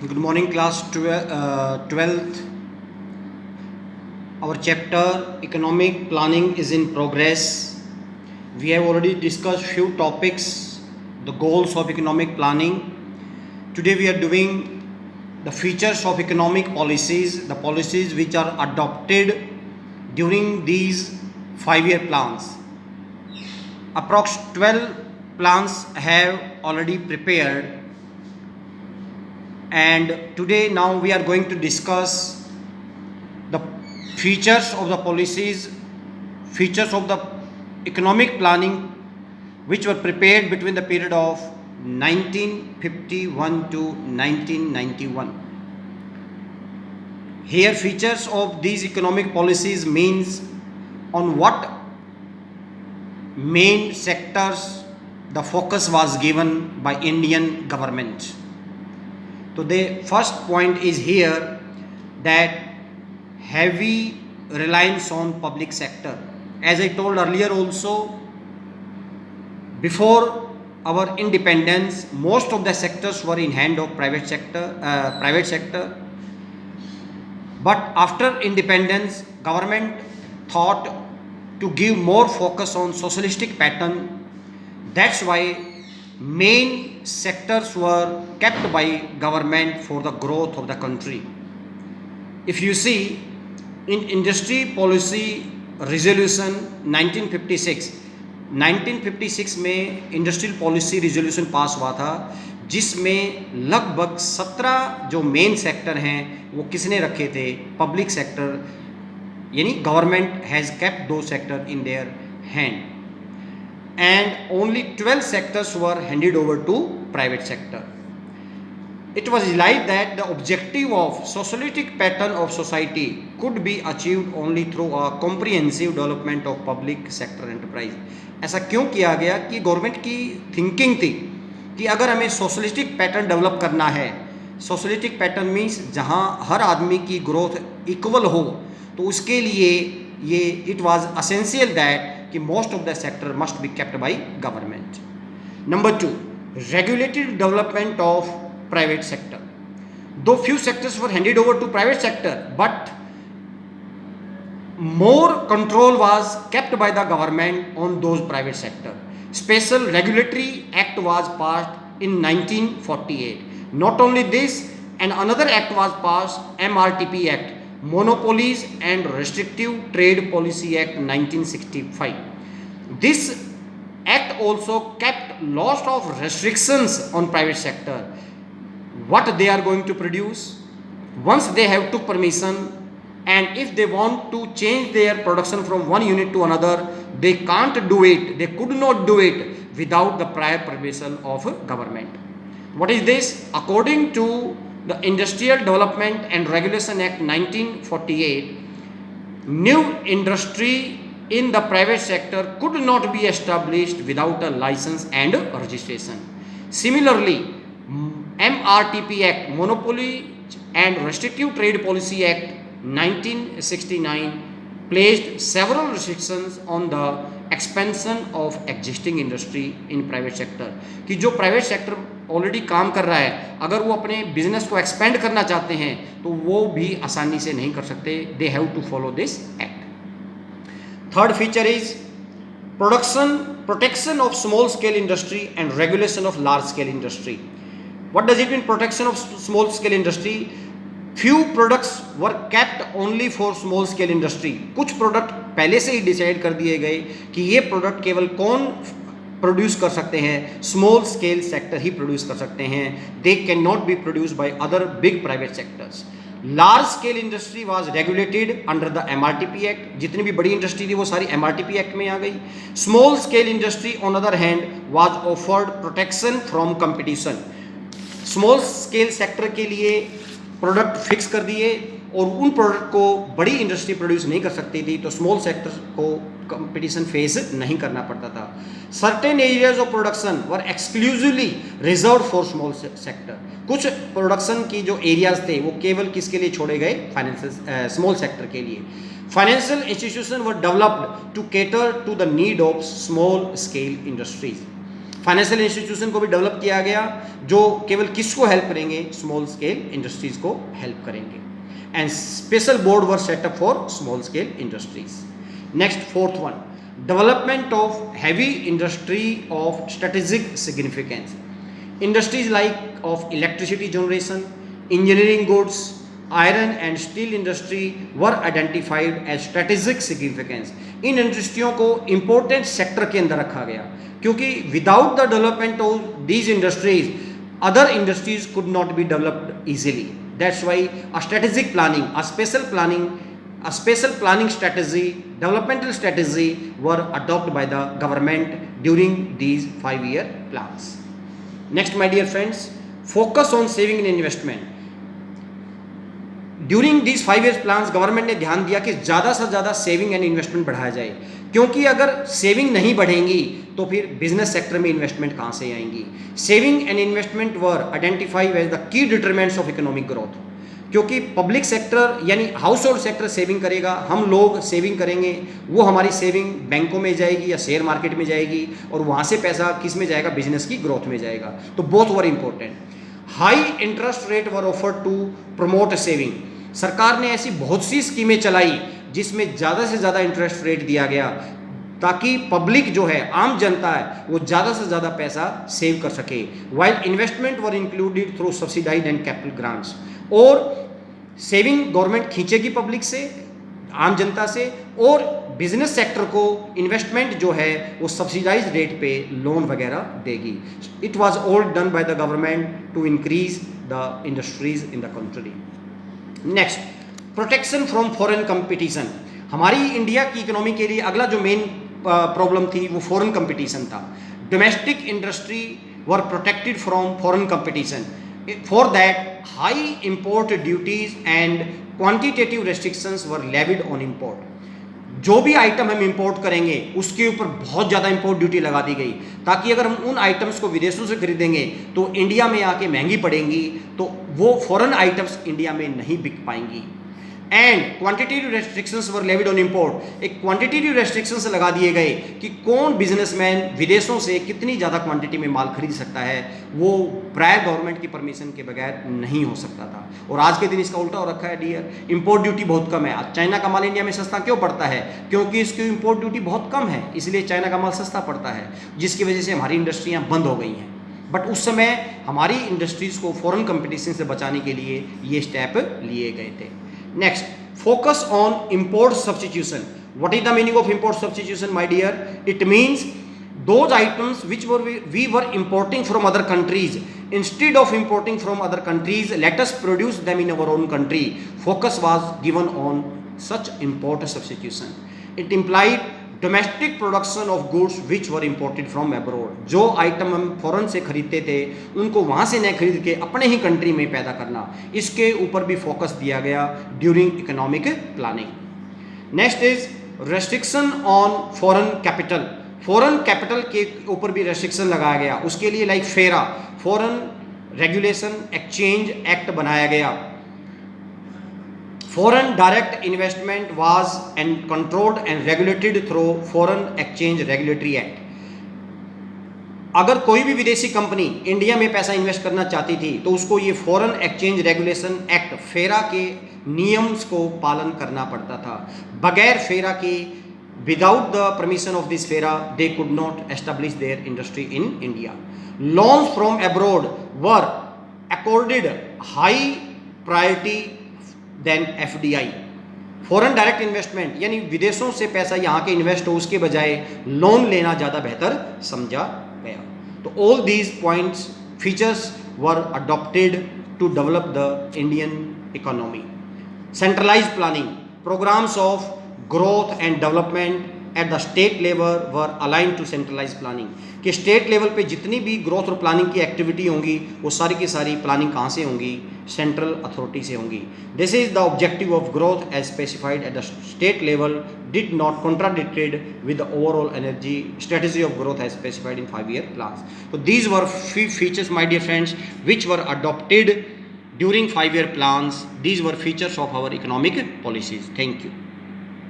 Good morning, class 12th. Our chapter Economic Planning is in progress. We have already discussed few topics, the goals of economic planning. Today we are doing the features of economic policies, the policies which are adopted during these 5-year plans. Approx 12 plans have already prepared, and today now we are going to discuss the features of the policies, features of the economic planning which were prepared between the period of 1951 to 1991. Here features of these economic policies means on what main sectors the focus was given by Indian government. So the first point is here that heavy reliance on public sector. As I told earlier also, before our independence, most of the sectors were in hand of private sector. But after independence, government thought to give more focus on socialistic pattern. That's why main sectors were kept by government for the growth of the country. If you see in industry policy resolution 1956 में industrial policy resolution pass हुआ था, जिसमें लगभग 17 जो main sector हैं वो किसने रखे थे? पब्लिक सेक्टर, यानी गवर्नमेंट हैज़ केप्ट दो sector in their hand, and only 12 sectors were handed over to private sector. It was realized that the objective of socialistic pattern of society could be achieved only through a comprehensive development of public sector enterprise. ऐसा क्यों किया गया कि government की thinking थी कि अगर हमें सोशलिस्टिक पैटर्न डेवलप करना है, सोशलिस्टिक पैटर्न मीन्स जहाँ हर आदमी की ग्रोथ इक्वल हो, तो उसके लिए ये इट वाज असेंशियल दैट कि most of the sector must be kept by government. Number 2, regulated development of private sector. Though few sectors were handed over to private sector, but more control was kept by the government on those private sector. Special Regulatory Act was passed in 1948. Not only this, and another act was passed, MRTP Act, Monopolies and Restrictive Trade Policy Act 1965. This act also kept lots of restrictions on private sector, what they are going to produce once they have took permission, and if they want to change their production from one unit to another, they can't do it, they could not do it without the prior permission of government. What is this? According to the Industrial Development and Regulation Act 1948, new industry in the private sector could not be established without a license and registration. Similarly, MRTP Act, Monopoly and Restrictive Trade Policy Act 1969, placed several restrictions on the expansion of existing industry in private sector. कि जो private sector already काम कर रहा है, अगर वो अपने business को एक्सपेंड करना चाहते हैं तो वो भी आसानी से नहीं कर सकते. They have to follow this act. Third feature is protection of small scale industry and regulation of large scale industry. What does it mean, protection of small scale industry? Few products were kept only for small scale industry. कुछ product पहले से ही decide कर दिए गए कि ये product केवल कौन प्रोड्यूस कर सकते हैं, स्मॉल स्केल सेक्टर ही प्रोड्यूस कर सकते हैं. They can not be produce by other big private sectors. Large scale industry was regulated under the MRTP act. जितनी भी बड़ी इंडस्ट्री थी वो सारी MRTP एक्ट में आ गई. Small scale industry on other hand was offered protection from competition. Small scale sector के लिए प्रोडक्ट फिक्स कर दिए और उन प्रोडक्ट को बड़ी इंडस्ट्री प्रोड्यूस नहीं कर सकती थी, तो स्मॉल सेक्टर को कंपटीशन फेस नहीं करना पड़ता था. Certain areas of production were exclusively reserve for small sector. कुछ प्रोडक्शन की जो एरियाज थे वो केवल किसके लिए छोड़े गए? फाइनेंशियल स्मॉल सेक्टर के लिए. Financial institution were developed to cater to the need of small scale industries. Financial institution को भी डेवलप किया गया जो केवल किसको हेल्प करेंगे, स्मॉल स्केल इंडस्ट्रीज को हेल्प करेंगे, and special board were set up for small scale industries. Next fourth one, development of heavy industry of strategic significance. Industries like of electricity generation, engineering goods, iron and steel industry were identified as strategic significance. इन इंडस्ट्रियों को important sector के अंदर रखा गया क्योंकि without the development of these industries other industries could not be developed easily. That's why a strategic planning, a special planning strategy, developmental strategy were adopted by the government during these 5-year plans. Next, my dear friends, focus on saving and investment. During these 5 years plans government ने ध्यान दिया कि ज़्यादा से ज़्यादा saving and investment बढ़ाया जाए, क्योंकि अगर सेविंग नहीं बढ़ेंगी तो फिर बिजनेस सेक्टर में इन्वेस्टमेंट कहाँ से आएंगी। Saving and investment were identified as the key determinants of economic growth, क्योंकि पब्लिक सेक्टर यानी हाउस होल्ड सेक्टर सेविंग करेगा, हम लोग सेविंग करेंगे, वो हमारी सेविंग बैंकों में जाएगी या शेयर मार्केट में जाएगी और वहाँ से पैसा किस में जाएगा, बिजनेस की ग्रोथ में जाएगा। तो both were important. High interest rate were offered to promote saving. सरकार ने ऐसी बहुत सी स्कीमें चलाई जिसमें ज़्यादा से ज़्यादा इंटरेस्ट रेट दिया गया ताकि पब्लिक जो है, आम जनता है, वो ज़्यादा से ज़्यादा पैसा सेव कर सके। While investment were included through subsidize and capital grants. और सेविंग गवर्नमेंट खींचेगी पब्लिक से, आम जनता से, और बिजनेस सेक्टर को इन्वेस्टमेंट जो है वो सब्सिडाइज रेट पे लोन वगैरह देगी। It was all done by the government to increase the industries in the country. Next, protection from foreign competition. हमारी इंडिया की इकोनॉमी के लिए अगला जो मेन प्रॉब्लम थी वो फॉरेन कंपटीशन था। Domestic industry were protected from foreign competition. For that high import duties and quantitative restrictions were levied on import. जो भी आइटम हम इंपोर्ट करेंगे उसके ऊपर बहुत ज़्यादा इंपोर्ट ड्यूटी लगा दी गई ताकि अगर हम उन आइटम्स को विदेशों से खरीदेंगे तो इंडिया में आके महंगी पड़ेंगी, तो वो फॉरेन आइटम्स इंडिया में नहीं बिक पाएंगी। And quantitative restrictions were levied on import. एक क्वांटिटेटिव रेस्ट्रिक्शंस लगा दिए गए कि कौन बिजनेसमैन विदेशों से कितनी ज़्यादा क्वांटिटी में माल खरीद सकता है, वो प्रायर गवर्नमेंट की परमिशन के बगैर नहीं हो सकता था। और आज के दिन इसका उल्टा हो रखा है डियर, इंपोर्ट ड्यूटी बहुत कम है। आज चाइना का माल इंडिया में सस्ता क्यों पड़ता है? क्योंकि इसकी इंपोर्ट ड्यूटी बहुत कम है, इसलिए चाइना का माल सस्ता पड़ता है, जिसकी वजह से हमारी इंडस्ट्रियाँ बंद हो गई हैं। बट उस समय हमारी इंडस्ट्रीज़ को फॉरेन कंपटीशन से बचाने के लिए ये स्टेप लिए गए थे। Next, focus on import substitution. What is the meaning of import substitution, my dear? It means those items which we were importing from other countries, instead of importing from other countries, let us produce them in our own country. Focus was given on such import substitution. It implied domestic production of goods which were imported from abroad. जो item हम foreign से खरीदते थे उनको वहाँ से न खरीद के अपने ही कंट्री में पैदा करना, इसके ऊपर भी फोकस दिया गया during economic planning. Next is restriction on foreign capital. Foreign capital के ऊपर भी रेस्ट्रिक्शन लगाया गया। उसके लिए लाइक फेरा, फॉरेन रेगुलेशन एक्सचेंज एक्ट बनाया गया। Foreign direct investment was and controlled and regulated through Foreign Exchange Regulatory Act. अगर कोई भी विदेशी कंपनी इंडिया में पैसा इन्वेस्ट करना चाहती थी तो उसको ये फॉरेन एक्सचेंज रेगुलेशन एक्ट फेरा के नियम्स को पालन करना पड़ता था। बगैर फेरा के, without the permission of this FERA, they could not establish their industry in India. Loans from abroad were accorded high priority than FDI। Foreign direct investment यानी विदेशों से पैसा यहाँ के इन्वेस्ट हो उसके बजाय लोन लेना ज़्यादा बेहतर समझा गया। तो all these points features were adopted to develop the Indian economy. Centralize planning, programs of growth and development at the state level were align to centralize planning. कि स्टेट लेवल पे जितनी भी ग्रोथ और प्लानिंग की activity होंगी वो सारी की सारी प्लानिंग कहाँ से होंगी? सेंट्रल अथॉरिटी से होंगी। This is the objective of growth as specified at the state level did not contradicted with the overall energy strategy of growth as specified in 5-year plans. So these were few features, my dear friends, which were adopted during 5-year plans. These were features of our economic policies. Thank you.